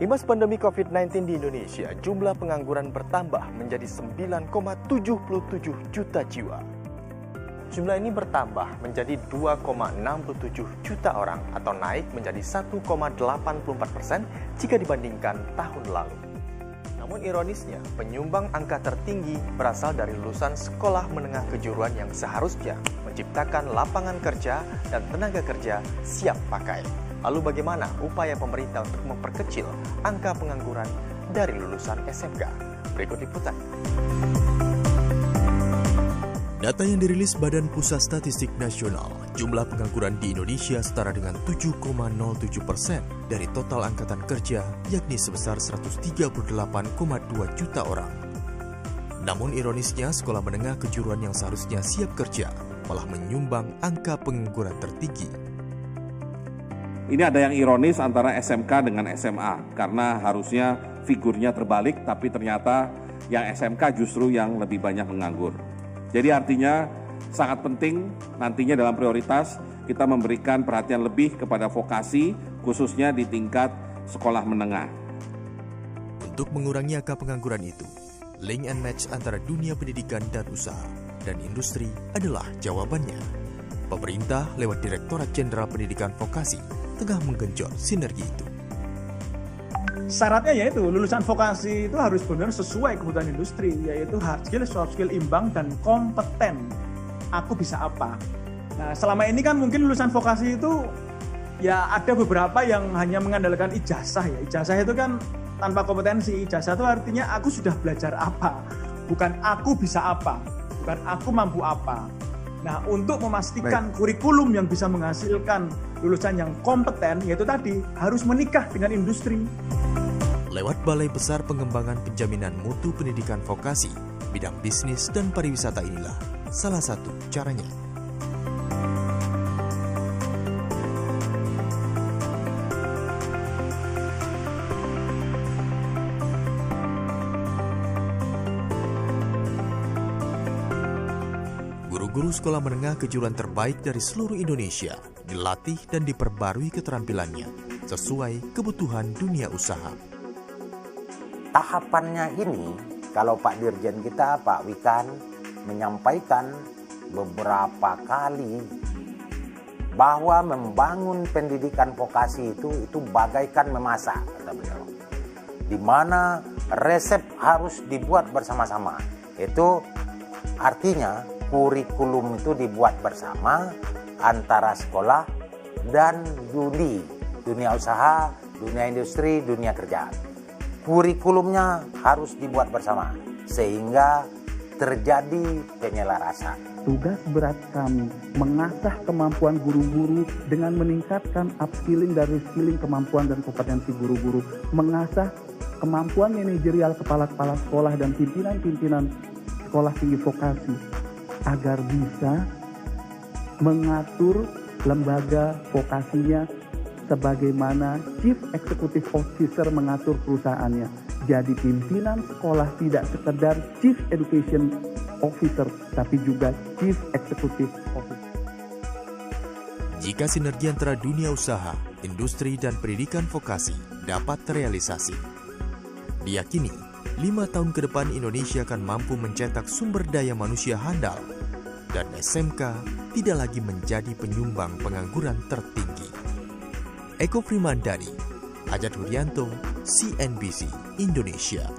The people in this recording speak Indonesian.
Imbas pandemi COVID-19 di Indonesia, jumlah pengangguran bertambah menjadi 9,77 juta jiwa. Jumlah ini bertambah menjadi 2,67 juta orang atau naik menjadi 1,84% jika dibandingkan tahun lalu. Namun ironisnya, penyumbang angka tertinggi berasal dari lulusan sekolah menengah kejuruan yang seharusnya menciptakan lapangan kerja dan tenaga kerja siap pakai. Lalu bagaimana upaya pemerintah untuk memperkecil angka pengangguran dari lulusan SMK? Berikut liputan. Data yang dirilis Badan Pusat Statistik Nasional, jumlah pengangguran di Indonesia setara dengan 7,07% dari total angkatan kerja, yakni sebesar 138,2 juta orang. Namun ironisnya, sekolah menengah kejuruan yang seharusnya siap kerja malah menyumbang angka pengangguran tertinggi. Ini ada yang ironis antara SMK dengan SMA, karena harusnya figurnya terbalik, tapi ternyata yang SMK justru yang lebih banyak menganggur. Jadi artinya sangat penting nantinya dalam prioritas kita memberikan perhatian lebih kepada vokasi, khususnya di tingkat sekolah menengah. Untuk mengurangi angka pengangguran itu, link and match antara dunia pendidikan dan usaha dan industri adalah jawabannya. Pemerintah lewat Direktorat Jenderal Pendidikan Vokasi tengah menggenjot sinergi itu. Syaratnya yaitu lulusan vokasi itu harus benar sesuai kebutuhan industri, yaitu hard skill, soft skill imbang, dan kompeten. Aku bisa apa? Nah, selama ini kan mungkin lulusan vokasi itu ya ada beberapa yang hanya mengandalkan ijazah ya. Ijazah itu kan tanpa kompetensi. Ijazah itu artinya aku sudah belajar apa, bukan aku bisa apa, bukan aku mampu apa. Nah, untuk memastikan kurikulum yang bisa menghasilkan lulusan yang kompeten, yaitu tadi harus menikah dengan industri. Lewat Balai Besar Pengembangan Penjaminan Mutu Pendidikan Vokasi, bidang bisnis dan pariwisata inilah salah satu caranya. Guru-guru sekolah menengah kejuruan terbaik dari seluruh Indonesia dilatih dan diperbarui keterampilannya sesuai kebutuhan dunia usaha. Tahapannya ini, kalau Pak Dirjen kita, Pak Wikan, menyampaikan beberapa kali bahwa membangun pendidikan vokasi itu bagaikan memasak, kata beliau. Di mana resep harus dibuat bersama-sama. Itu artinya kurikulum itu dibuat bersama antara sekolah dan dunia usaha, dunia industri, dunia kerja. Kurikulumnya harus dibuat bersama sehingga terjadi penyelarasan. Tugas berat kami mengasah kemampuan guru-guru dengan meningkatkan upskilling dan reskilling kemampuan dan kompetensi guru-guru, mengasah kemampuan manajerial kepala-kepala sekolah dan pimpinan-pimpinan sekolah tinggi vokasi agar bisa mengatur lembaga vokasinya sebagaimana Chief Executive Officer mengatur perusahaannya. Jadi pimpinan sekolah tidak sekedar Chief Education Officer, tapi juga Chief Executive Officer. Jika sinergi antara dunia usaha, industri, dan pendidikan vokasi dapat terrealisasi, diyakini 5 tahun ke depan Indonesia akan mampu mencetak sumber daya manusia handal dan SMK tidak lagi menjadi penyumbang pengangguran tertinggi. Eko Primandani, Ajat Huryanto, CNBC Indonesia.